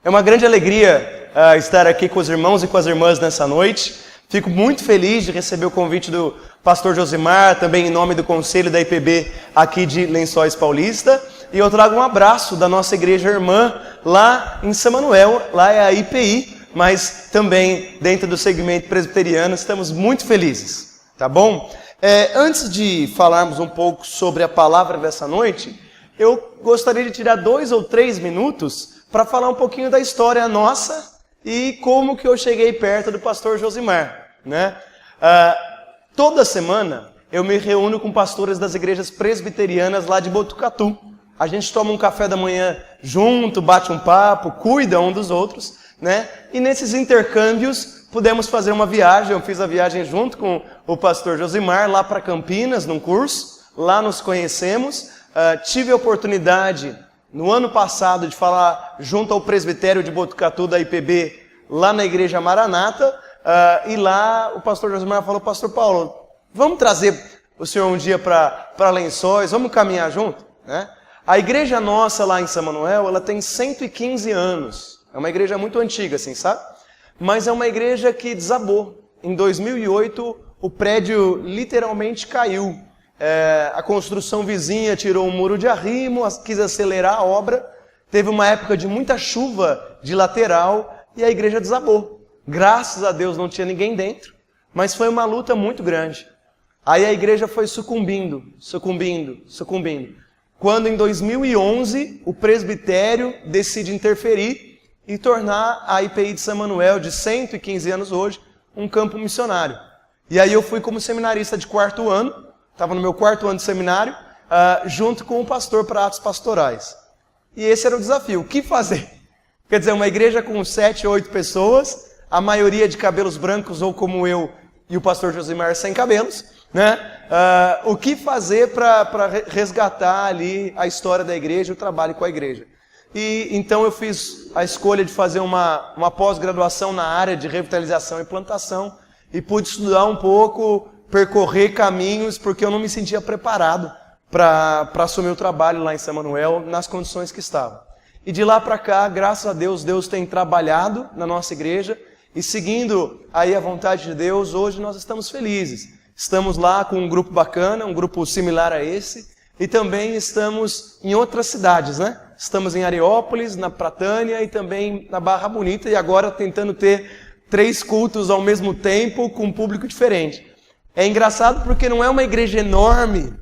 É uma grande alegria estar aqui com os irmãos e com as irmãs nessa noite. Fico muito feliz de receber o convite do pastor Josimar, também em nome do conselho da IPB aqui de Lençóis Paulista. E eu trago um abraço da nossa igreja irmã lá em São Manuel, lá é a IPI, mas também dentro do segmento presbiteriano. Estamos muito felizes, tá bom? Antes de falarmos um pouco sobre a palavra dessa noite, eu gostaria de tirar 2 ou 3 minutos para falar um pouquinho da história nossa e como que eu cheguei perto do pastor Josimar, né? Toda semana eu me reúno com pastores das igrejas presbiterianas lá de Botucatu. A gente toma um café da manhã junto, bate um papo, cuida um dos outros, né? E nesses intercâmbios pudemos fazer uma viagem. Eu fiz a viagem junto com o pastor Josimar lá para Campinas, num curso. Lá nos conhecemos. Tive a oportunidade no ano passado de falar junto ao presbitério de Botucatu da IPB, lá na igreja Maranata, e lá o pastor Josimar falou: pastor Paulo, vamos trazer o senhor um dia para Lençóis, vamos caminhar junto, né? A igreja nossa lá em São Manuel, ela tem 115 anos, é uma igreja muito antiga, assim, sabe? Mas é uma igreja que desabou. Em 2008, o prédio literalmente caiu. A construção vizinha tirou um muro de arrimo, quis acelerar a obra, teve uma época de muita chuva de lateral e a igreja desabou. Graças a Deus não tinha ninguém dentro, mas foi uma luta muito grande. Aí a igreja foi sucumbindo. Quando em 2011 o presbitério decide interferir e tornar a IPI de São Manuel, de 115 anos hoje, um campo missionário. E aí eu fui como seminarista de 4º ano, estava no meu 4º ano de seminário, junto com o pastor para atos pastorais. E esse era o desafio. O que fazer? Quer dizer, uma igreja com 7 ou 8 pessoas, a maioria de cabelos brancos, ou como eu e o pastor Josimar sem cabelos, né? O que fazer para resgatar ali a história da igreja, o trabalho com a igreja? E então eu fiz a escolha de fazer uma pós-graduação na área de revitalização e plantação, e pude estudar um pouco, percorrer caminhos, porque eu não me sentia preparado para assumir o trabalho lá em São Manuel, nas condições que estava. E de lá para cá, graças a Deus, Deus tem trabalhado na nossa igreja, e seguindo aí a vontade de Deus, hoje nós estamos felizes. Estamos lá com um grupo bacana, um grupo similar a esse, e também estamos em outras cidades, né? Estamos em Areópolis, na Pratânia e também na Barra Bonita, e agora tentando ter 3 cultos ao mesmo tempo com um público diferente. É engraçado porque não é uma igreja enorme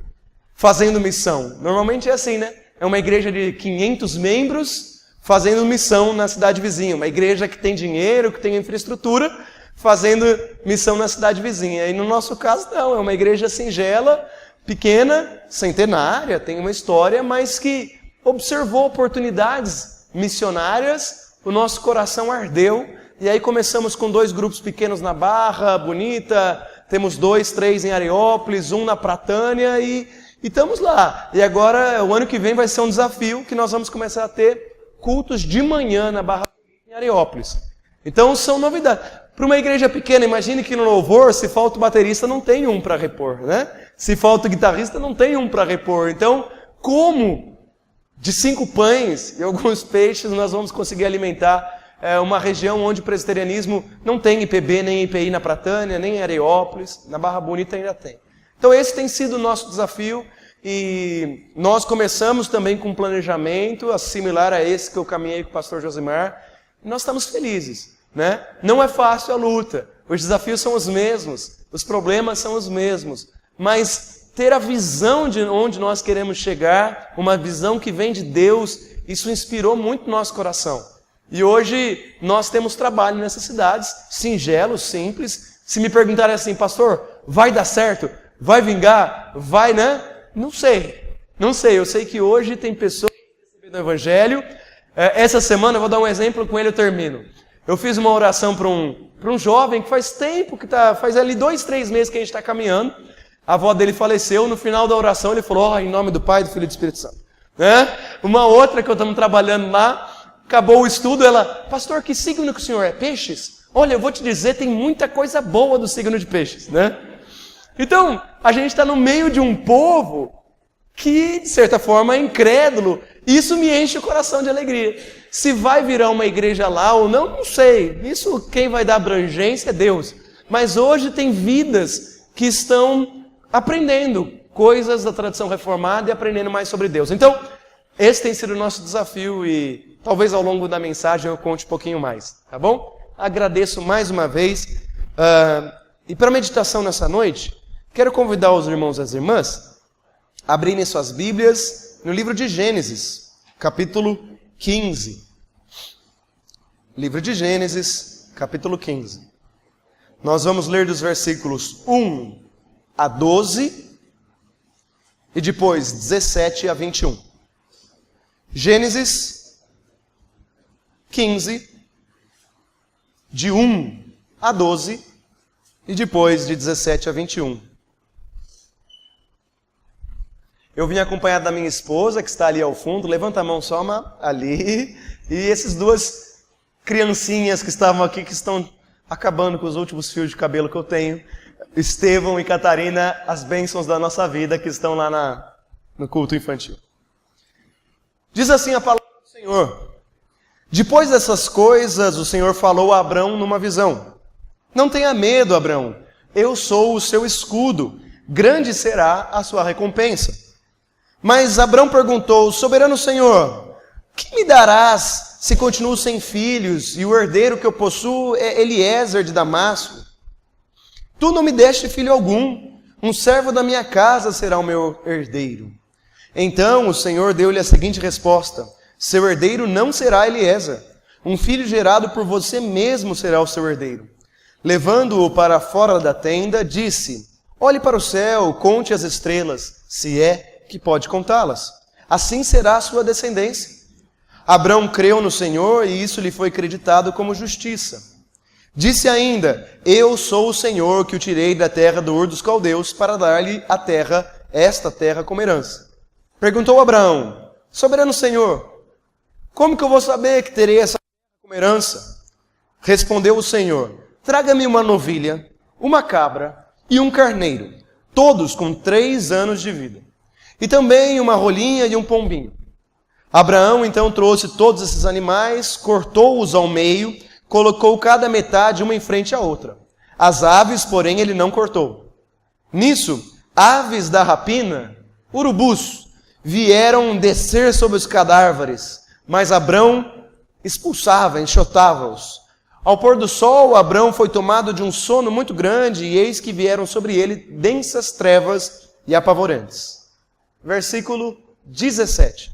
fazendo missão. Normalmente é assim, né? É uma igreja de 500 membros fazendo missão na cidade vizinha. Uma igreja que tem dinheiro, que tem infraestrutura, fazendo missão na cidade vizinha. E no nosso caso não, é uma igreja singela, pequena, centenária, tem uma história, mas que observou oportunidades missionárias, o nosso coração ardeu. E aí começamos com 2 grupos pequenos na Barra Bonita, temos 2, 3 em Areópolis, 1 na Pratânia e estamos lá. E agora, o ano que vem vai ser um desafio que nós vamos começar a ter cultos de manhã na Barra Bonita, em Areópolis. Então são novidades. Para uma igreja pequena, imagine que no louvor, se falta o baterista, não tem um para repor, né? Se falta o guitarrista, não tem um para repor. Então, como de 5 pães e alguns peixes nós vamos conseguir alimentar uma região onde o presbiterianismo não tem IPB, nem IPI na Pratânia, nem em Areópolis, na Barra Bonita ainda tem. Então esse tem sido o nosso desafio e nós começamos também com um planejamento similar a esse que eu caminhei com o pastor Josimar. E nós estamos felizes, né? Não é fácil a luta, os desafios são os mesmos, os problemas são os mesmos, mas ter a visão de onde nós queremos chegar, uma visão que vem de Deus, isso inspirou muito nosso coração. E hoje nós temos trabalho nessas cidades, singelos, simples. Se me perguntarem assim, pastor, vai dar certo? Vai vingar? Vai, né? Não sei. Eu sei que hoje tem pessoas recebendo o evangelho. Essa semana, eu vou dar um exemplo, com ele eu termino. Eu fiz uma oração para um jovem que faz tempo, faz ali 2, 3 meses que a gente está caminhando. A avó dele faleceu, no final da oração ele falou, em nome do Pai, do Filho e do Espírito Santo. Né? Uma outra que eu estamos trabalhando lá, acabou o estudo, ela, pastor, que signo que o senhor é? Peixes? Olha, eu vou te dizer, tem muita coisa boa do signo de peixes, né? Então, a gente está no meio de um povo que, de certa forma, é incrédulo Isso me enche o coração de alegria. Se vai virar uma igreja lá ou não, não sei. Isso quem vai dar abrangência é Deus. Mas hoje tem vidas que estão aprendendo coisas da tradição reformada e aprendendo mais sobre Deus. Então, esse tem sido o nosso desafio e talvez ao longo da mensagem eu conte um pouquinho mais, tá bom? Agradeço mais uma vez. E para a meditação nessa noite, quero convidar os irmãos e as irmãs a abrirem suas Bíblias no livro de Gênesis, capítulo 15. Livro de Gênesis, capítulo 15. Nós vamos ler dos versículos 1 a 12 e depois 17 a 21. Gênesis 15, de 1 a 12 e depois de 17 a 21. Eu vim acompanhado da minha esposa, que está ali ao fundo. Levanta a mão só, ali. E essas duas criancinhas que estavam aqui, que estão acabando com os últimos fios de cabelo que eu tenho. Estevão e Catarina, as bênçãos da nossa vida, que estão lá no culto infantil. Diz assim a palavra do Senhor. Depois dessas coisas, o Senhor falou a Abrão numa visão. Não tenha medo, Abrão. Eu sou o seu escudo. Grande será a sua recompensa. Mas Abrão perguntou, soberano Senhor, que me darás se continuo sem filhos e o herdeiro que eu possuo é Eliezer de Damasco? Tu não me deste filho algum, um servo da minha casa será o meu herdeiro. Então o Senhor deu-lhe a seguinte resposta, seu herdeiro não será Eliezer, um filho gerado por você mesmo será o seu herdeiro. Levando-o para fora da tenda, disse, olhe para o céu, conte as estrelas, se é que pode contá-las. Assim será a sua descendência. Abrão creu no Senhor e isso lhe foi creditado como justiça. Disse ainda, eu sou o Senhor que o tirei da terra do Ur dos Caldeus para dar-lhe esta terra como herança. Perguntou Abrão, soberano Senhor, como que eu vou saber que terei essa terra como herança? Respondeu o Senhor, traga-me uma novilha, uma cabra e um carneiro, todos com 3 anos de vida. E também uma rolinha e um pombinho. Abraão então trouxe todos esses animais, cortou-os ao meio, colocou cada metade uma em frente à outra. As aves, porém, ele não cortou. Nisso, aves da rapina, urubus, vieram descer sobre os cadáveres, mas Abrão expulsava, enxotava-os. Ao pôr do sol, Abrão foi tomado de um sono muito grande, e eis que vieram sobre ele densas trevas e apavorantes. Versículo 17.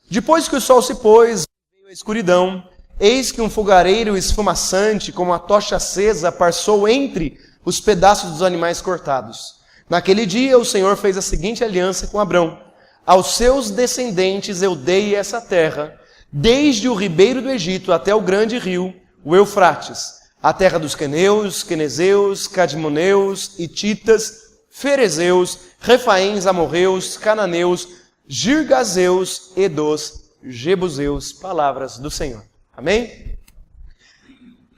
Depois que o sol se pôs, veio a escuridão, eis que um fogareiro esfumaçante, como uma tocha acesa, passou entre os pedaços dos animais cortados. Naquele dia o Senhor fez a seguinte aliança com Abrão. Aos seus descendentes eu dei essa terra, desde o ribeiro do Egito até o grande rio, o Eufrates, a terra dos queneus, quenezeus, cadmoneus, hititas, ferezeus, refaíns, amorreus, cananeus, girgazeus e dos jebuseus. Palavras do Senhor. Amém?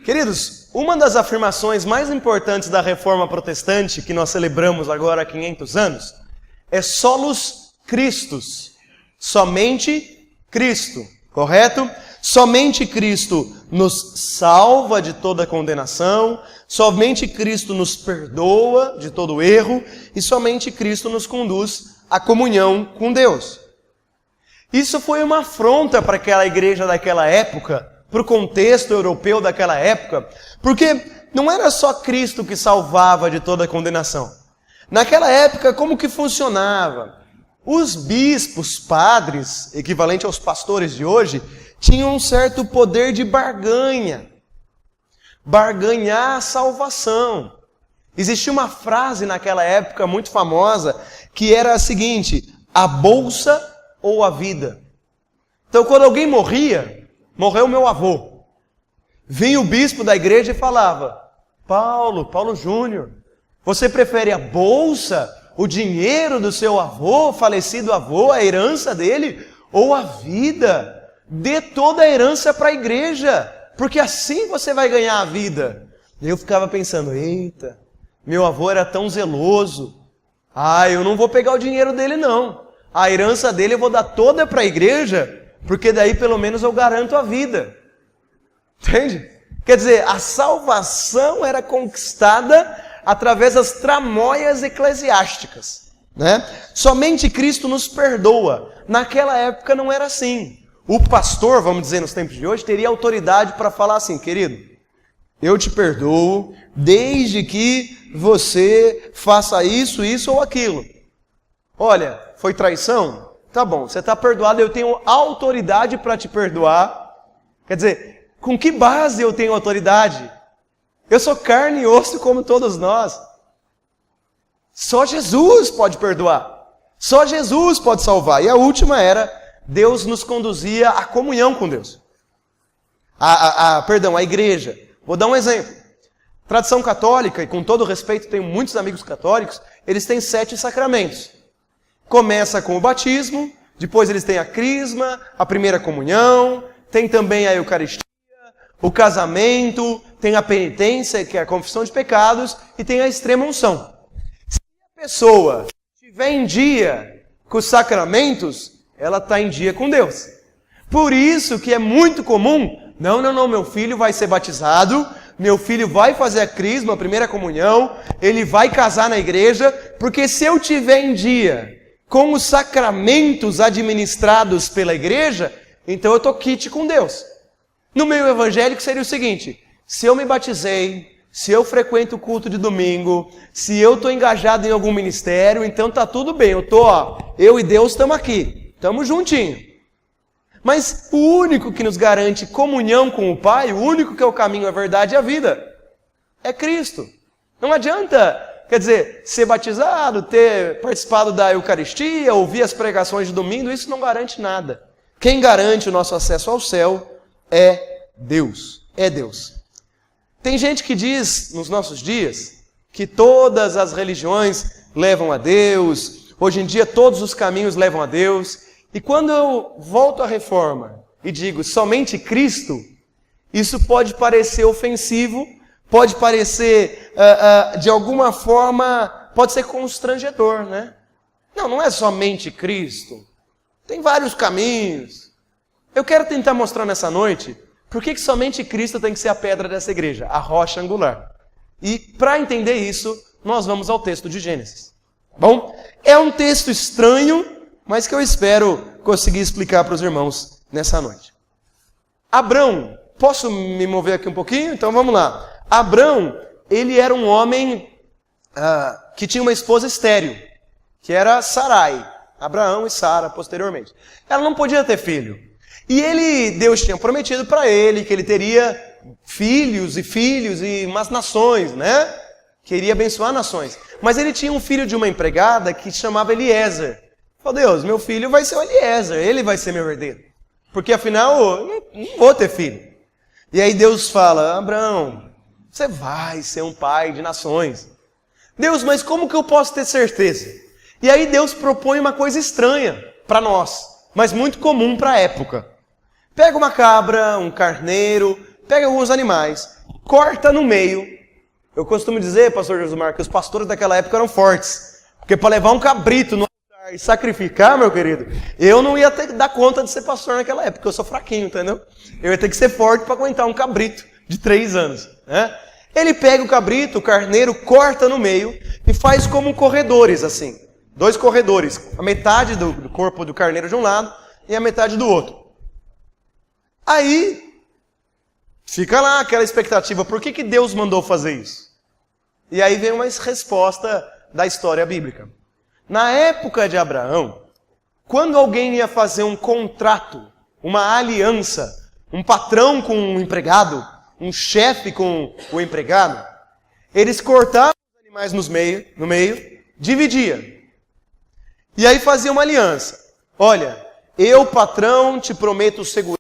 Queridos, uma das afirmações mais importantes da Reforma Protestante, que nós celebramos agora há 500 anos, é solus Christus, somente Cristo, correto? Somente Cristo nos salva de toda condenação, somente Cristo nos perdoa de todo erro e somente Cristo nos conduz à comunhão com Deus. Isso foi uma afronta para aquela igreja daquela época, para o contexto europeu daquela época, porque não era só Cristo que salvava de toda condenação. Naquela época, como que funcionava? Os bispos, padres, equivalente aos pastores de hoje, tinham um certo poder de barganha. Barganhar a salvação. Existia uma frase naquela época muito famosa, que era a seguinte, a bolsa ou a vida. Então quando alguém morria, morreu meu avô. Vinha o bispo da igreja e falava, Paulo Júnior, você prefere a bolsa, o dinheiro do seu avô, falecido avô, a herança dele, ou a vida? Dê toda a herança para a igreja, porque assim você vai ganhar a vida. Eu ficava pensando, eita, meu avô era tão zeloso. Eu não vou pegar o dinheiro dele não. A herança dele eu vou dar toda para a igreja, porque daí pelo menos eu garanto a vida. Entende? Quer dizer, a salvação era conquistada através das tramóias eclesiásticas, né? Somente Cristo nos perdoa. Naquela época não era assim. O pastor, vamos dizer nos tempos de hoje, teria autoridade para falar assim: querido, eu te perdoo desde que você faça isso, isso ou aquilo. Olha, foi traição? Tá bom, você está perdoado, eu tenho autoridade para te perdoar. Quer dizer, com que base eu tenho autoridade? Eu sou carne e osso como todos nós. Só Jesus pode perdoar. Só Jesus pode salvar. E a última era, Deus nos conduzia à comunhão com Deus. A igreja. Vou dar um exemplo. Tradição católica, e com todo respeito, tenho muitos amigos católicos, eles têm 7 sacramentos. Começa com o batismo, depois eles têm a crisma, a primeira comunhão, tem também a Eucaristia, o casamento, tem a penitência, que é a confissão de pecados, e tem a extrema unção. Se a pessoa estiver em dia com os sacramentos, ela está em dia com Deus. Por isso que é muito comum, não, meu filho vai ser batizado, meu filho vai fazer a crisma, a primeira comunhão, ele vai casar na igreja, porque se eu estiver em dia com os sacramentos administrados pela igreja, então eu estou quite com Deus. No meio evangélico seria o seguinte: se eu me batizei, se eu frequento o culto de domingo, se eu estou engajado em algum ministério, então está tudo bem, eu e Deus estamos aqui, estamos juntinho. Mas o único que nos garante comunhão com o Pai, o único que é o caminho, a verdade e a vida, é Cristo. Não adianta, quer dizer, ser batizado, ter participado da Eucaristia, ouvir as pregações de domingo, isso não garante nada. Quem garante o nosso acesso ao céu é Deus. É Deus. Tem gente que diz, nos nossos dias, que todas as religiões levam a Deus, hoje em dia todos os caminhos levam a Deus. E quando eu volto à reforma e digo somente Cristo, isso pode parecer ofensivo, pode parecer, de alguma forma, pode ser constrangedor, né? Não é somente Cristo. Tem vários caminhos. Eu quero tentar mostrar nessa noite por que somente Cristo tem que ser a pedra dessa igreja, a rocha angular. E para entender isso, nós vamos ao texto de Gênesis. Bom, é um texto estranho, mas que eu espero conseguir explicar para os irmãos nessa noite. Abrão, posso me mover aqui um pouquinho? Então vamos lá. Abrão, ele era um homem que tinha uma esposa estéril, que era Sarai. Abraão e Sara, posteriormente. Ela não podia ter filho. E Deus tinha prometido para ele que ele teria filhos e umas nações, né? Queria abençoar nações. Mas ele tinha um filho de uma empregada que se chamava Eliezer. Falou: Deus, meu filho vai ser o Eliezer, ele vai ser meu herdeiro. Porque afinal, eu não vou ter filho. E aí Deus fala: Abraão, você vai ser um pai de nações. Deus, mas como que eu posso ter certeza? E aí Deus propõe uma coisa estranha para nós, mas muito comum para a época. Pega uma cabra, um carneiro, pega alguns animais, corta no meio. Eu costumo dizer, pastor Josmar, que os pastores daquela época eram fortes. Porque para levar um cabrito no altar e sacrificar, meu querido, eu não ia ter que dar conta de ser pastor naquela época, porque eu sou fraquinho, entendeu? Eu ia ter que ser forte para aguentar um cabrito de 3 anos, né? Ele pega o cabrito, o carneiro, corta no meio e faz como corredores, assim. 2 corredores, a metade do corpo do carneiro de um lado e a metade do outro. Aí, fica lá aquela expectativa, por que Deus mandou fazer isso? E aí vem uma resposta da história bíblica. Na época de Abraão, quando alguém ia fazer um contrato, uma aliança, um patrão com um empregado, um chefe com o empregado, eles cortavam os animais no meio, dividia. E aí fazia uma aliança. Olha, eu, patrão, te prometo segurança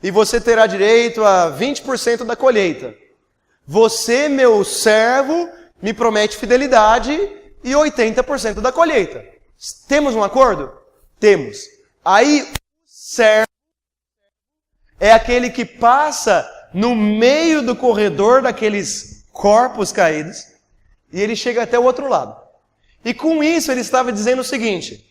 e você terá direito a 20% da colheita. Você, meu servo, me promete fidelidade e 80% da colheita. Temos um acordo? Temos. Aí, o servo é aquele que passa no meio do corredor daqueles corpos caídos e ele chega até o outro lado. E com isso ele estava dizendo o seguinte: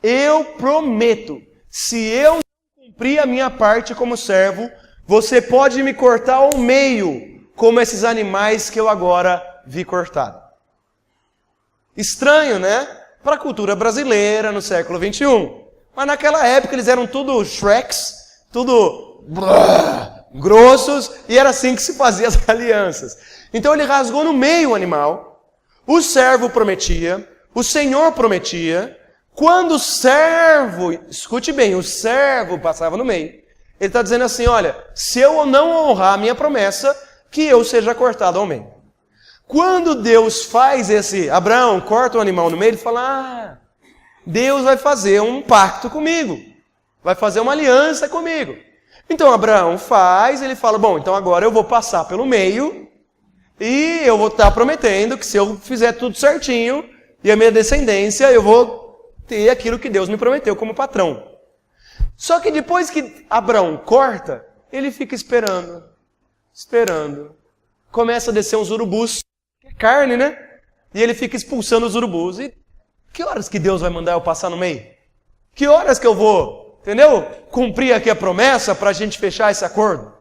eu prometo, se eu não cumprir a minha parte como servo, você pode me cortar ao meio, como esses animais que eu agora vi cortado. Estranho, né? Para a cultura brasileira no século 21. Mas naquela época eles eram tudo Shreks, tudo grossos, e era assim que se fazia as alianças. Então ele rasgou no meio o animal, o servo prometia, o Senhor prometia. Quando o servo, escute bem, o servo passava no meio, ele está dizendo assim, olha, se eu não honrar a minha promessa, que eu seja cortado ao meio. Quando Deus faz Abraão corta o animal no meio, ele fala, Deus vai fazer um pacto comigo, vai fazer uma aliança comigo. Então Abraão faz, ele fala, bom, então agora eu vou passar pelo meio, e eu vou estar prometendo que se eu fizer tudo certinho, e a minha descendência, eu vou ter aquilo que Deus me prometeu como patrão. Só que depois que Abraão corta, ele fica esperando. Começa a descer uns urubus, que é carne, né? E ele fica expulsando os urubus. E que horas que Deus vai mandar eu passar no meio? Que horas que eu vou, entendeu? Cumprir aqui a promessa para a gente fechar esse acordo?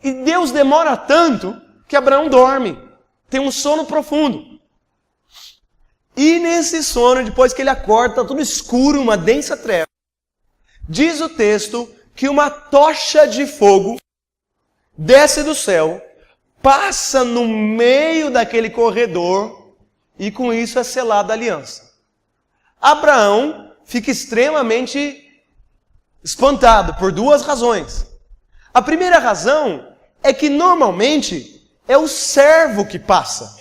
E Deus demora tanto que Abraão dorme. Tem um sono profundo. E nesse sono, depois que ele acorda, está tudo escuro, uma densa treva. Diz o texto que uma tocha de fogo desce do céu, passa no meio daquele corredor e com isso é selada a aliança. Abraão fica extremamente espantado por duas razões. A primeira razão é que normalmente é o servo que passa.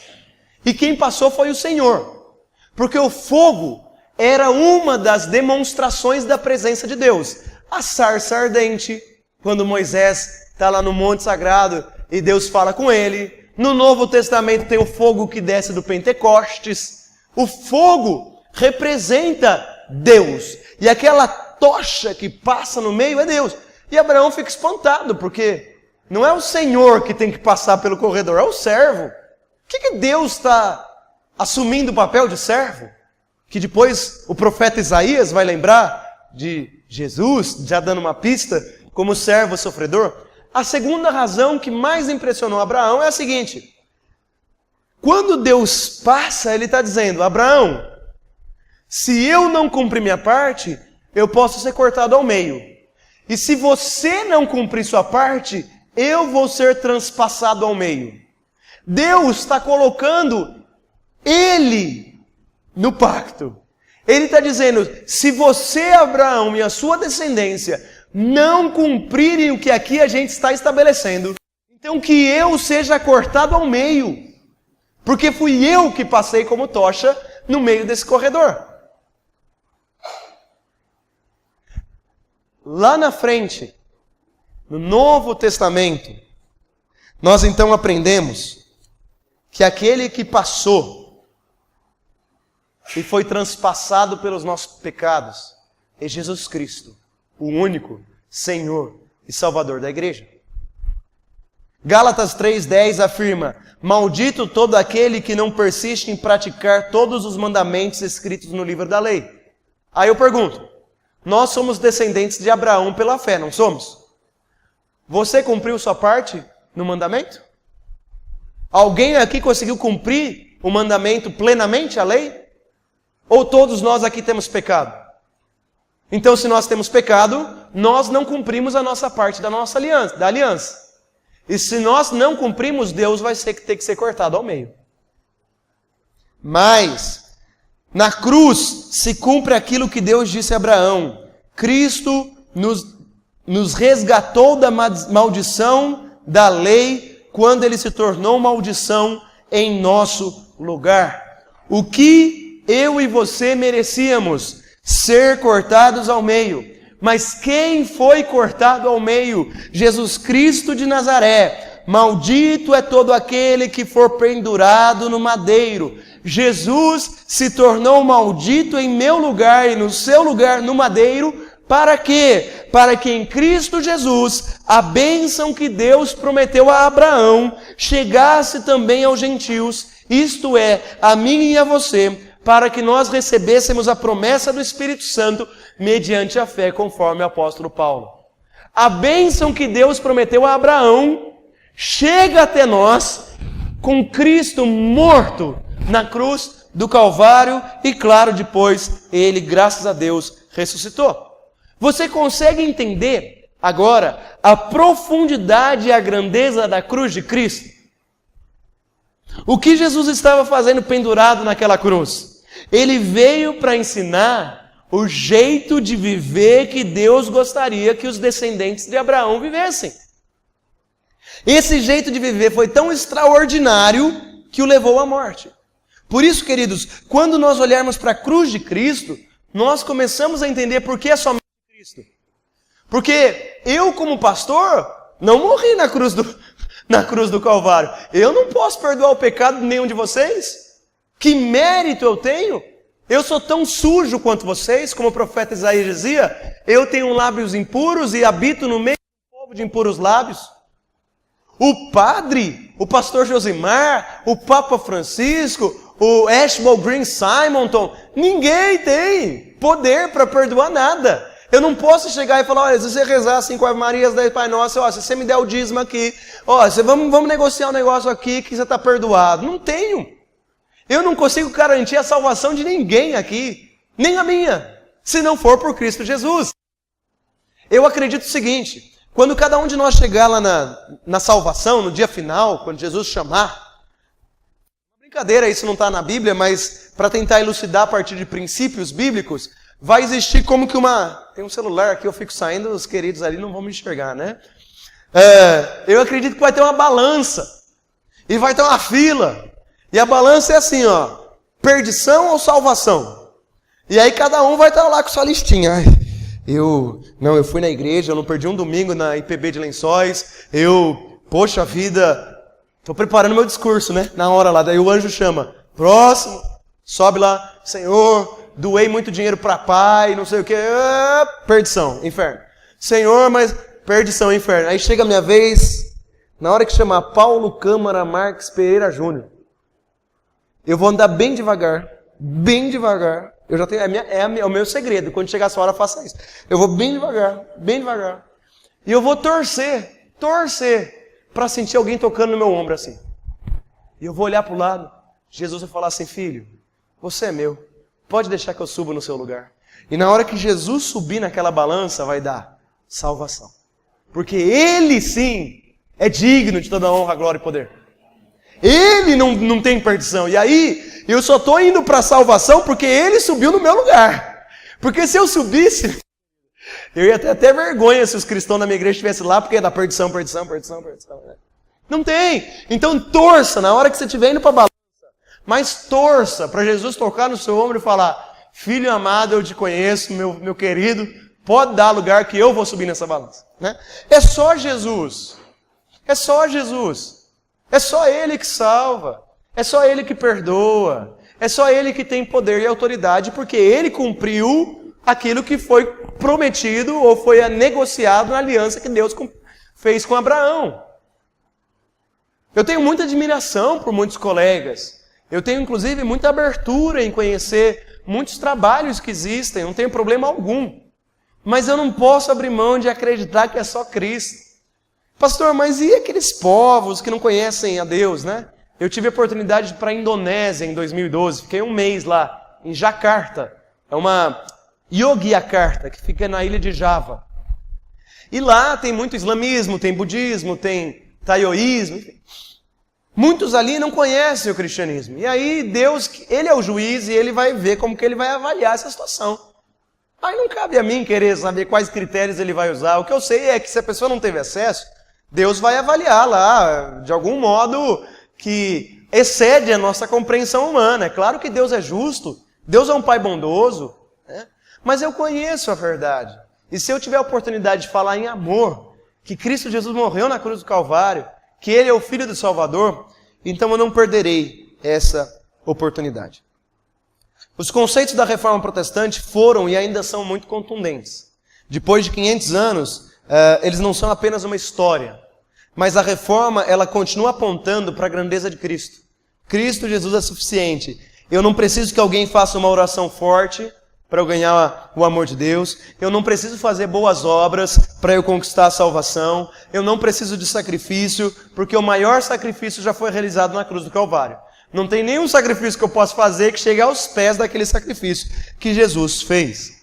E quem passou foi o Senhor. Porque o fogo era uma das demonstrações da presença de Deus. A sarça ardente, quando Moisés está lá no Monte Sagrado e Deus fala com ele. No Novo Testamento tem o fogo que desce do Pentecostes. O fogo representa Deus. E aquela tocha que passa no meio é Deus. E Abraão fica espantado, porque não é o Senhor que tem que passar pelo corredor, é o servo. Por que Deus está assumindo o papel de servo? Que depois o profeta Isaías vai lembrar de Jesus, já dando uma pista, como servo sofredor. A segunda razão que mais impressionou Abraão é a seguinte. Quando Deus passa, ele está dizendo, Abraão, se eu não cumprir minha parte, eu posso ser cortado ao meio. E se você não cumprir sua parte, eu vou ser transpassado ao meio. Deus está colocando Ele no pacto. Ele está dizendo, se você, Abraão, e a sua descendência não cumprirem o que aqui a gente está estabelecendo, então que eu seja cortado ao meio. Porque fui eu que passei como tocha no meio desse corredor. Lá na frente, no Novo Testamento, nós então aprendemos que aquele que passou e foi transpassado pelos nossos pecados é Jesus Cristo, o único Senhor e Salvador da igreja. Gálatas 3,10 afirma, maldito todo aquele que não persiste em praticar todos os mandamentos escritos no livro da lei. Aí eu pergunto, nós somos descendentes de Abraão pela fé, não somos? Você cumpriu sua parte no mandamento? Alguém aqui conseguiu cumprir o mandamento plenamente, a lei? Ou todos nós aqui temos pecado? Então, se nós temos pecado, nós não cumprimos a nossa parte da nossa aliança. E se nós não cumprimos, Deus vai ter que ser cortado ao meio. Mas, na cruz, se cumpre aquilo que Deus disse a Abraão. Cristo nos resgatou da maldição da lei quando Ele se tornou maldição em nosso lugar. O que eu e você merecíamos? Ser cortados ao meio. Mas quem foi cortado ao meio? Jesus Cristo de Nazaré. Maldito é todo aquele que for pendurado no madeiro. Jesus se tornou maldito em meu lugar e no seu lugar no madeiro. Para quê? Para que em Cristo Jesus a bênção que Deus prometeu a Abraão chegasse também aos gentios, isto é, a mim e a você, para que nós recebêssemos a promessa do Espírito Santo mediante a fé, conforme o apóstolo Paulo. A bênção que Deus prometeu a Abraão chega até nós com Cristo morto na cruz do Calvário e, claro, depois ele, graças a Deus, ressuscitou. Você consegue entender agora a profundidade e a grandeza da cruz de Cristo? O que Jesus estava fazendo pendurado naquela cruz? Ele veio para ensinar o jeito de viver que Deus gostaria que os descendentes de Abraão vivessem. Esse jeito de viver foi tão extraordinário que o levou à morte. Por isso, queridos, quando nós olharmos para a cruz de Cristo, nós começamos a entender por que é somente Cristo. Porque eu, como pastor, não morri na cruz do Calvário. Eu não posso perdoar o pecado de nenhum de vocês. Que mérito eu tenho? Eu sou tão sujo quanto vocês, como o profeta Isaías dizia. Eu tenho lábios impuros e habito no meio do povo de impuros lábios. O padre, o pastor Josimar, o Papa Francisco, o Ashbal Green Simonton, ninguém tem poder para perdoar nada. Eu não posso chegar e falar, olha, se você rezar 5 Ave Marias, 10 Pai Nosso, ó, se você me der o dízimo aqui, ó, vamos negociar um negócio aqui que você está perdoado. Não tenho. Eu não consigo garantir a salvação de ninguém aqui, nem a minha, se não for por Cristo Jesus. Eu acredito o seguinte, quando cada um de nós chegar lá na salvação, no dia final, quando Jesus chamar, brincadeira, isso não está na Bíblia, mas para tentar elucidar a partir de princípios bíblicos, vai existir como que tem um celular aqui, eu fico saindo, os queridos ali não vão me enxergar, né? Eu acredito que vai ter uma balança, e vai ter uma fila, e a balança é assim, ó, perdição ou salvação? E aí cada um vai estar lá com sua listinha. Ai, eu fui na igreja, eu não perdi um domingo na IPB de Lençóis, poxa vida, estou preparando meu discurso, né? Na hora lá, daí o anjo chama, próximo, sobe lá, Senhor, doei muito dinheiro para pai, não sei o que, perdição, inferno. Senhor, mas perdição, inferno. Aí chega a minha vez, na hora que chamar Paulo Câmara Marques Pereira Júnior, eu vou andar bem devagar, eu já tenho, é o meu segredo, quando chegar essa hora faça isso. Eu vou bem devagar, e eu vou torcer, para sentir alguém tocando no meu ombro assim. E eu vou olhar para o lado, Jesus vai falar assim, filho, você é meu, pode deixar que eu suba no seu lugar. E na hora que Jesus subir naquela balança, vai dar salvação. Porque Ele sim é digno de toda honra, glória e poder. Ele não tem perdição. E aí, eu só estou indo para a salvação porque Ele subiu no meu lugar. Porque se eu subisse, eu ia ter até vergonha se os cristãos da minha igreja estivessem lá, porque é da perdição. Não tem. Então torça, na hora que você estiver indo para a balança, mas torça para Jesus tocar no seu ombro e falar, filho amado, eu te conheço, meu querido, pode dar lugar que eu vou subir nessa balança. Né? É só Jesus. É só Ele que salva. É só Ele que perdoa. É só Ele que tem poder e autoridade, porque Ele cumpriu aquilo que foi prometido ou foi negociado na aliança que Deus fez com Abraão. Eu tenho muita admiração por muitos colegas. Eu tenho, inclusive, muita abertura em conhecer muitos trabalhos que existem, não tenho problema algum. Mas eu não posso abrir mão de acreditar que é só Cristo. Pastor, mas e aqueles povos que não conhecem a Deus, né? Eu tive a oportunidade de ir para a Indonésia em 2012, fiquei um mês lá, em Jakarta. É uma Yogyakarta, que fica na ilha de Java. E lá tem muito islamismo, tem budismo, tem taoísmo, enfim. Muitos ali não conhecem o cristianismo. E aí Deus, Ele é o juiz e Ele vai ver como que Ele vai avaliar essa situação. Aí não cabe a mim querer saber quais critérios Ele vai usar. O que eu sei é que se a pessoa não teve acesso, Deus vai avaliar lá, de algum modo que excede a nossa compreensão humana. É claro que Deus é justo, Deus é um Pai bondoso, né? Mas eu conheço a verdade. E se eu tiver a oportunidade de falar em amor, que Cristo Jesus morreu na cruz do Calvário, que Ele é o Filho do Salvador, então eu não perderei essa oportunidade. Os conceitos da Reforma Protestante foram e ainda são muito contundentes. Depois de 500 anos, eles não são apenas uma história, mas a Reforma ela continua apontando para a grandeza de Cristo. Cristo Jesus é suficiente. Eu não preciso que alguém faça uma oração forte para eu ganhar o amor de Deus. Eu não preciso fazer boas obras para eu conquistar a salvação. Eu não preciso de sacrifício, porque o maior sacrifício já foi realizado na cruz do Calvário. Não tem nenhum sacrifício que eu possa fazer que chegue aos pés daquele sacrifício que Jesus fez.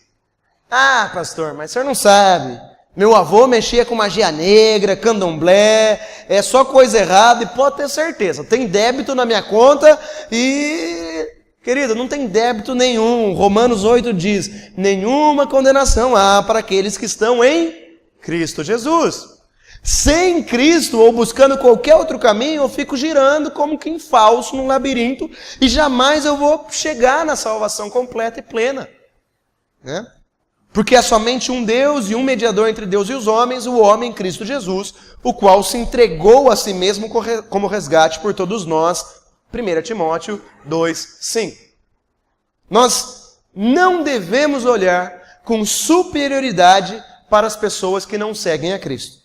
Ah, pastor, mas o senhor não sabe. Meu avô mexia com magia negra, candomblé, é só coisa errada, e pode ter certeza, tem débito na minha conta e... Querido, não tem débito nenhum. Romanos 8 diz, nenhuma condenação há para aqueles que estão em Cristo Jesus. Sem Cristo, ou buscando qualquer outro caminho, eu fico girando como que em falso, num labirinto, e jamais eu vou chegar na salvação completa e plena. Né? Porque é somente um Deus e um mediador entre Deus e os homens, o homem Cristo Jesus, o qual se entregou a si mesmo como resgate por todos nós. 1 Timóteo 2:5. Nós não devemos olhar com superioridade para as pessoas que não seguem a Cristo.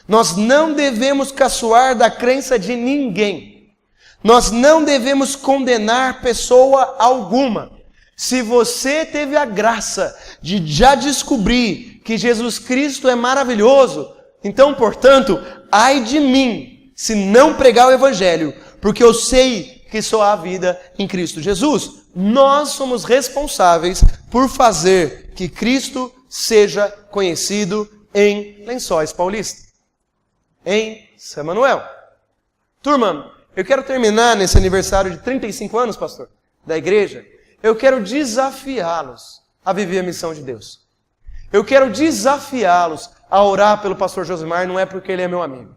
Nós não devemos caçoar da crença de ninguém. Nós não devemos condenar pessoa alguma. Se você teve a graça de já descobrir que Jesus Cristo é maravilhoso, então, portanto, ai de mim se não pregar o Evangelho, porque eu sei que só há vida em Cristo Jesus. Nós somos responsáveis por fazer que Cristo seja conhecido em Lençóis Paulista, em São Manuel. Turma, eu quero terminar nesse aniversário de 35 anos, pastor, da igreja. Eu quero desafiá-los a viver a missão de Deus. Eu quero desafiá-los a orar pelo pastor Josimar, não é porque ele é meu amigo.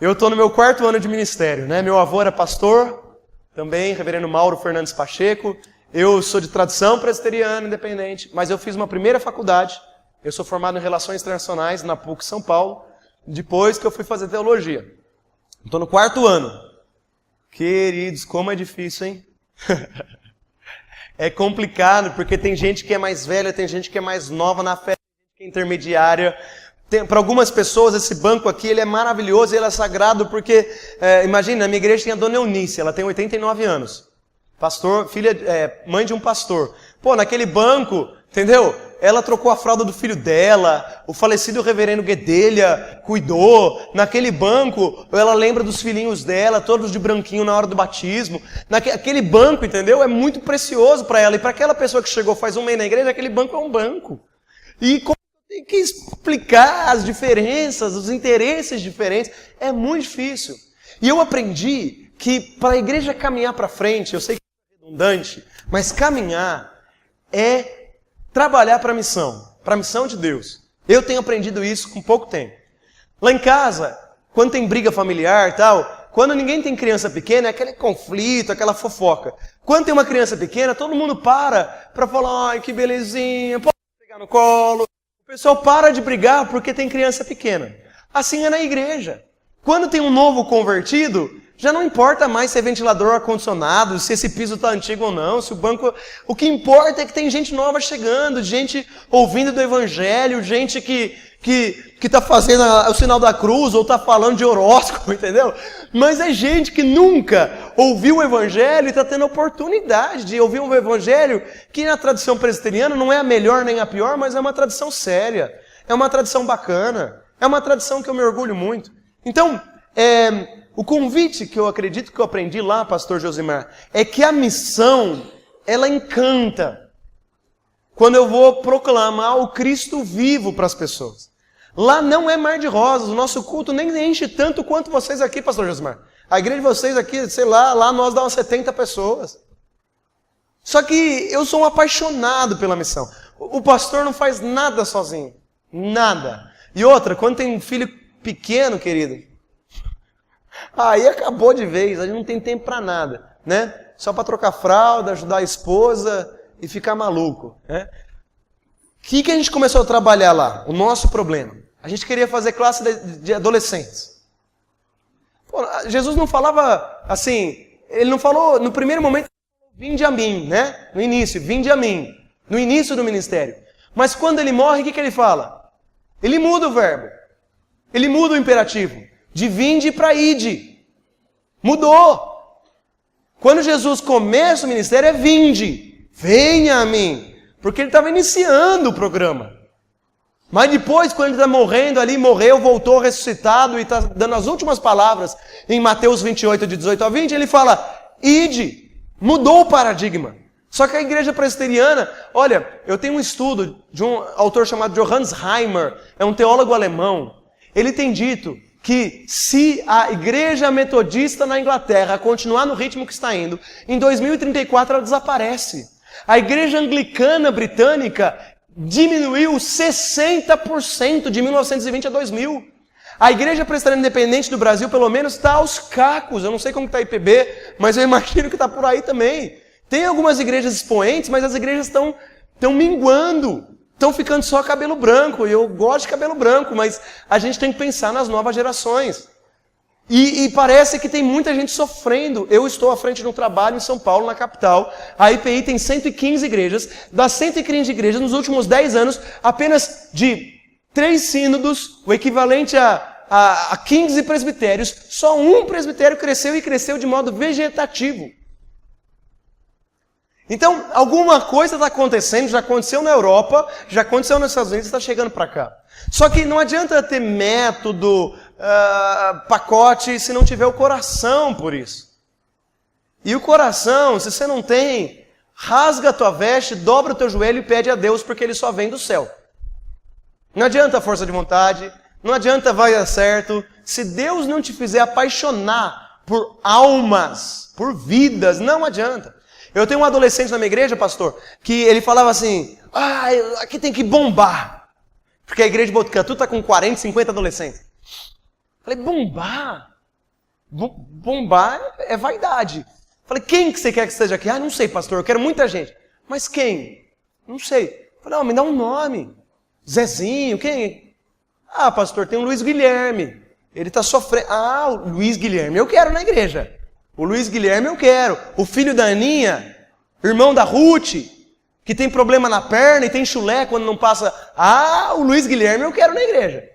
Eu estou no meu 4º ano de ministério, né? Meu avô era pastor, também, reverendo Mauro Fernandes Pacheco. Eu sou de tradição presbiteriana, independente, mas eu fiz uma primeira faculdade. Eu sou formado em Relações Internacionais na PUC São Paulo, depois que eu fui fazer teologia. Estou no 4º ano. Queridos, como é difícil, hein? É complicado, porque tem gente que é mais velha, tem gente que é mais nova na fé, tem gente que é intermediária. Para algumas pessoas, esse banco aqui ele é maravilhoso, ele é sagrado, porque, imagina, a minha igreja tem a dona Eunice, ela tem 89 anos. Pastor, mãe de um pastor. Pô, naquele banco, entendeu? Ela trocou a fralda do filho dela, o falecido reverendo Guedelha cuidou. Naquele banco, ela lembra dos filhinhos dela, todos de branquinho na hora do batismo. Aquele banco, entendeu? É muito precioso para ela. E para aquela pessoa que chegou faz um mês na igreja, aquele banco é um banco. E como tem que explicar as diferenças, os interesses diferentes, é muito difícil. E eu aprendi que para a igreja caminhar para frente, eu sei que é redundante, mas caminhar é trabalhar para a missão de Deus. Eu tenho aprendido isso com pouco tempo. Lá em casa, quando tem briga familiar e tal, quando ninguém tem criança pequena, é aquele conflito, aquela fofoca. Quando tem uma criança pequena, todo mundo para falar, ai que belezinha, pode pegar no colo. O pessoal para de brigar porque tem criança pequena. Assim é na igreja. Quando tem um novo convertido, já não importa mais se é ventilador ou ar-condicionado, se esse piso está antigo ou não, se o banco... O que importa é que tem gente nova chegando, gente ouvindo do Evangelho, gente que está fazendo o sinal da cruz ou está falando de horóscopo, entendeu? Mas é gente que nunca ouviu o Evangelho e está tendo a oportunidade de ouvir um Evangelho que na tradição presbiteriana não é a melhor nem a pior, mas é uma tradição séria, é uma tradição bacana, é uma tradição que eu me orgulho muito. Então, o convite que eu acredito que eu aprendi lá, pastor Josimar, é que a missão, ela encanta. Quando eu vou proclamar o Cristo vivo para as pessoas. Lá não é mar de rosas, o nosso culto nem enche tanto quanto vocês aqui, pastor Josimar. A igreja de vocês aqui, sei lá nós dá umas 70 pessoas. Só que eu sou um apaixonado pela missão. O pastor não faz nada sozinho. Nada. E outra, quando tem um filho pequeno, querido, aí acabou de vez, a gente não tem tempo para nada, né? Só para trocar fralda, ajudar a esposa e ficar maluco, né? O que a gente começou a trabalhar lá? O nosso problema. A gente queria fazer classe de adolescentes. Pô, Jesus não falava assim, ele não falou, no primeiro momento, vinde a mim, né? No início, vinde a mim. No início do ministério. Mas quando ele morre, o que ele fala? Ele muda o verbo. Ele muda o imperativo. De vinde para ide. Mudou. Quando Jesus começa o ministério é vinde, venha a mim. Porque ele estava iniciando o programa. Mas depois, quando ele está morrendo ali, morreu, voltou ressuscitado e está dando as últimas palavras em Mateus 28, de 18 a 20, ele fala, ide, mudou o paradigma. Só que a igreja presbiteriana, olha, eu tenho um estudo de um autor chamado Johannes Reimer, é um teólogo alemão. Ele tem dito que se a igreja metodista na Inglaterra continuar no ritmo que está indo, em 2034 ela desaparece. A igreja anglicana britânica diminuiu 60% de 1920 a 2000. A igreja presbiteriana independente do Brasil, pelo menos, está aos cacos. Eu não sei como está a IPB, mas eu imagino que está por aí também. Tem algumas igrejas expoentes, mas as igrejas estão minguando. Estão ficando só cabelo branco. E eu gosto de cabelo branco, mas a gente tem que pensar nas novas gerações. E parece que tem muita gente sofrendo. Eu estou à frente de um trabalho em São Paulo, na capital. A IPI tem 115 igrejas. Das 115 igrejas, nos últimos 10 anos, apenas de 3 sínodos, o equivalente a 15 presbitérios, só um presbitério cresceu e cresceu de modo vegetativo. Então, alguma coisa está acontecendo, já aconteceu na Europa, já aconteceu nos Estados Unidos, está chegando para cá. Só que não adianta ter método, pacote, se não tiver o coração por isso. E o coração, se você não tem, rasga a tua veste, dobra o teu joelho e pede a Deus, porque ele só vem do céu. Não adianta a força de vontade, não adianta vai dar certo. Se Deus não te fizer apaixonar por almas, por vidas, não adianta. Eu tenho um adolescente na minha igreja, pastor, que ele falava assim, aqui tem que bombar. Porque a igreja de Botucatu está com 40, 50 adolescentes. Falei, bombar? Bombar é vaidade. Falei, quem que você quer que esteja aqui? Não sei, pastor, eu quero muita gente. Mas quem? Não sei. Falei, me dá um nome. Zezinho, quem? Pastor, tem o Luiz Guilherme. Ele está sofrendo. O Luiz Guilherme, eu quero na igreja. O Luiz Guilherme eu quero. O filho da Aninha, irmão da Ruth, que tem problema na perna e tem chulé quando não passa. O Luiz Guilherme eu quero na igreja.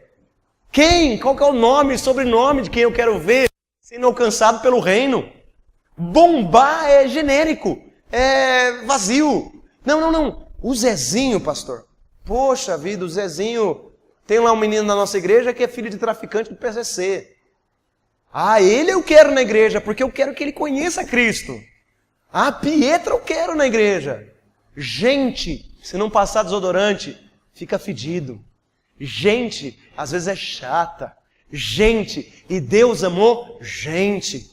Quem? Qual que é o nome, sobrenome de quem eu quero ver sendo alcançado pelo reino? Bombar é genérico, é vazio. Não. O Zezinho, pastor. Poxa vida, o Zezinho. Tem lá um menino na nossa igreja que é filho de traficante do PCC. Ele eu quero na igreja, porque eu quero que ele conheça Cristo. Pietra eu quero na igreja. Gente, se não passar desodorante, fica fedido. Gente, às vezes é chata. Gente, e Deus amou gente.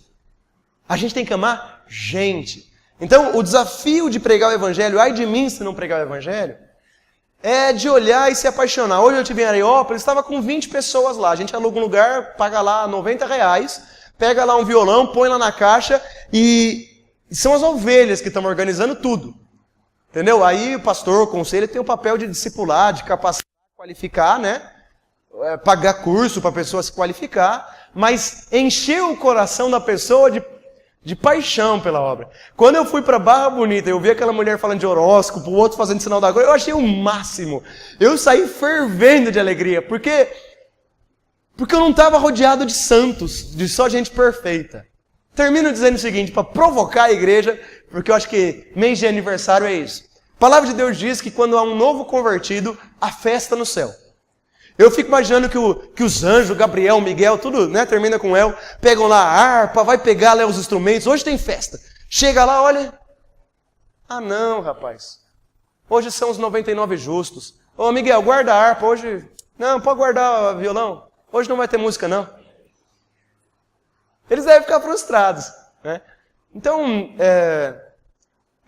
A gente tem que amar gente. Então, o desafio de pregar o evangelho, ai de mim se não pregar o evangelho, é de olhar e se apaixonar. Hoje eu estive em Areópolis, estava com 20 pessoas lá. A gente aluga um lugar, paga lá R$90, pega lá um violão, põe lá na caixa e são as ovelhas que estão organizando tudo. Entendeu? Aí o pastor, o conselho, tem o papel de discipular, de capacitar, qualificar, né? Pagar curso para a pessoa se qualificar, mas encher o coração da pessoa de paixão pela obra. Quando eu fui para Barra Bonita, eu vi aquela mulher falando de horóscopo, o outro fazendo sinal da cruz, eu achei o máximo. Eu saí fervendo de alegria, porque eu não estava rodeado de santos, de só gente perfeita. Termino dizendo o seguinte, para provocar a igreja, porque eu acho que mês de aniversário é isso. A palavra de Deus diz que quando há um novo convertido, há festa no céu. Eu fico imaginando que os anjos, Gabriel, Miguel, tudo, né, termina com El, pegam lá a harpa, vai pegar lá os instrumentos, hoje tem festa. Chega lá, olha, não, rapaz, hoje são os 99 justos. Miguel, guarda a harpa, hoje, não, pode guardar o violão, hoje não vai ter música não. Eles devem ficar frustrados, né? Então,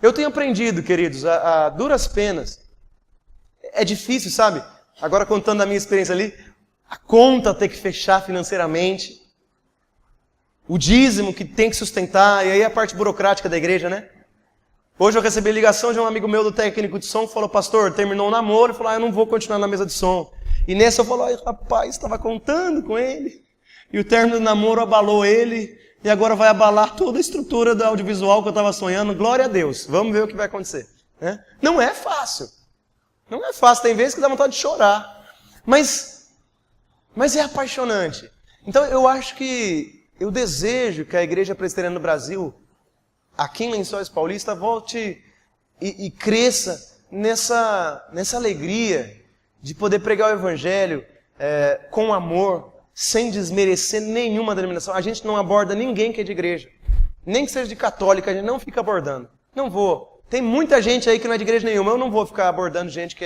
eu tenho aprendido, queridos, a duras penas, é difícil, sabe? Agora contando a minha experiência ali, a conta ter que fechar financeiramente, o dízimo que tem que sustentar, e aí a parte burocrática da igreja, né? Hoje eu recebi ligação de um amigo meu do técnico de som, que falou, pastor, terminou o namoro, e falou, eu não vou continuar na mesa de som. E nessa eu falei, rapaz, estava contando com ele, e o término do namoro abalou ele, e agora vai abalar toda a estrutura do audiovisual que eu estava sonhando, glória a Deus, vamos ver o que vai acontecer. Né? Não é fácil. Não é fácil, tem vezes que dá vontade de chorar. Mas é apaixonante. Então eu acho que, eu desejo que a igreja presbiteriana no Brasil aqui em Lençóis Paulista, volte e cresça nessa alegria de poder pregar o Evangelho com amor, sem desmerecer nenhuma denominação. A gente não aborda ninguém que é de igreja. Nem que seja de católica, a gente não fica abordando. Não vou. Tem muita gente aí que não é de igreja nenhuma. Eu não vou ficar abordando gente que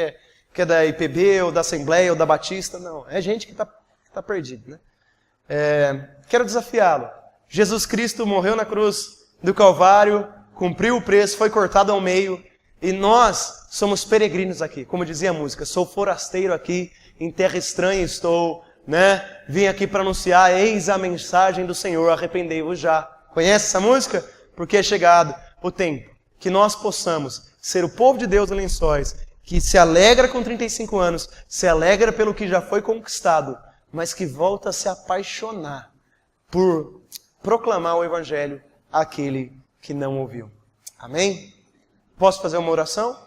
é da IPB, ou da Assembleia, ou da Batista. Não, é gente que está perdido, né? Quero desafiá-lo. Jesus Cristo morreu na cruz do Calvário, cumpriu o preço, foi cortado ao meio, e nós somos peregrinos aqui. Como dizia a música, sou forasteiro aqui, em terra estranha estou, né? Vim aqui para anunciar, eis a mensagem do Senhor, arrependei-vos já. Conhece essa música? Porque é chegado o tempo que nós possamos ser o povo de Deus em Lençóis, que se alegra com 35 anos, se alegra pelo que já foi conquistado, mas que volta a se apaixonar por proclamar o Evangelho àquele que não ouviu. Amém? Posso fazer uma oração?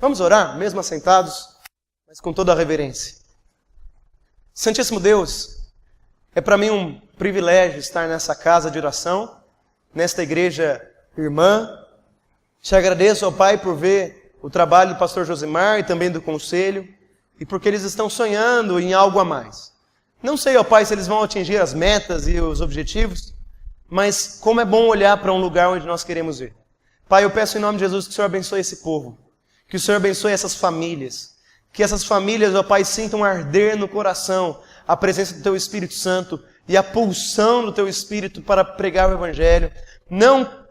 Vamos orar, mesmo assentados, mas com toda a reverência. Santíssimo Deus, é para mim um privilégio estar nessa casa de oração, nesta igreja irmã. Te agradeço, ó Pai, por ver o trabalho do pastor Josimar e também do conselho, e porque eles estão sonhando em algo a mais. Não sei, ó Pai, se eles vão atingir as metas e os objetivos, mas como é bom olhar para um lugar onde nós queremos ir. Pai, eu peço em nome de Jesus que o Senhor abençoe esse povo, que o Senhor abençoe essas famílias, que essas famílias, ó Pai, sintam arder no coração a presença do Teu Espírito Santo e a pulsão do Teu Espírito para pregar o Evangelho, não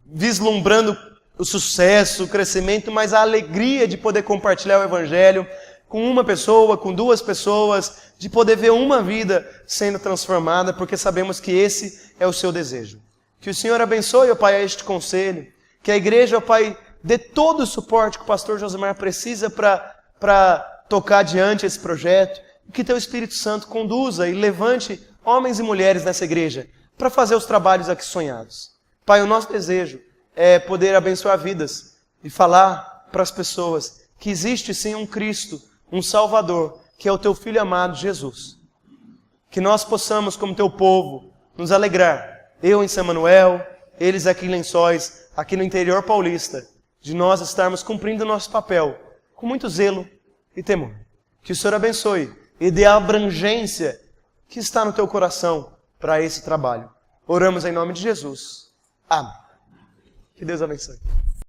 vislumbrando o sucesso, o crescimento, mas a alegria de poder compartilhar o Evangelho com uma pessoa, com duas pessoas, de poder ver uma vida sendo transformada, porque sabemos que esse é o Seu desejo. Que o Senhor abençoe, ó Pai, a este conselho, que a igreja, ó Pai, dê todo o suporte que o pastor Josimar precisa para tocar adiante esse projeto, e que Teu Espírito Santo conduza e levante homens e mulheres nessa igreja para fazer os trabalhos aqui sonhados. Pai, o nosso desejo é poder abençoar vidas e falar para as pessoas que existe sim um Cristo, um Salvador, que é o Teu Filho amado, Jesus. Que nós possamos, como Teu povo, nos alegrar. Eu em São Manuel, eles aqui em Lençóis, aqui no interior paulista, de nós estarmos cumprindo o nosso papel com muito zelo e temor. Que o Senhor abençoe e dê a abrangência que está no Teu coração para esse trabalho. Oramos em nome de Jesus. Amém. Que Deus abençoe.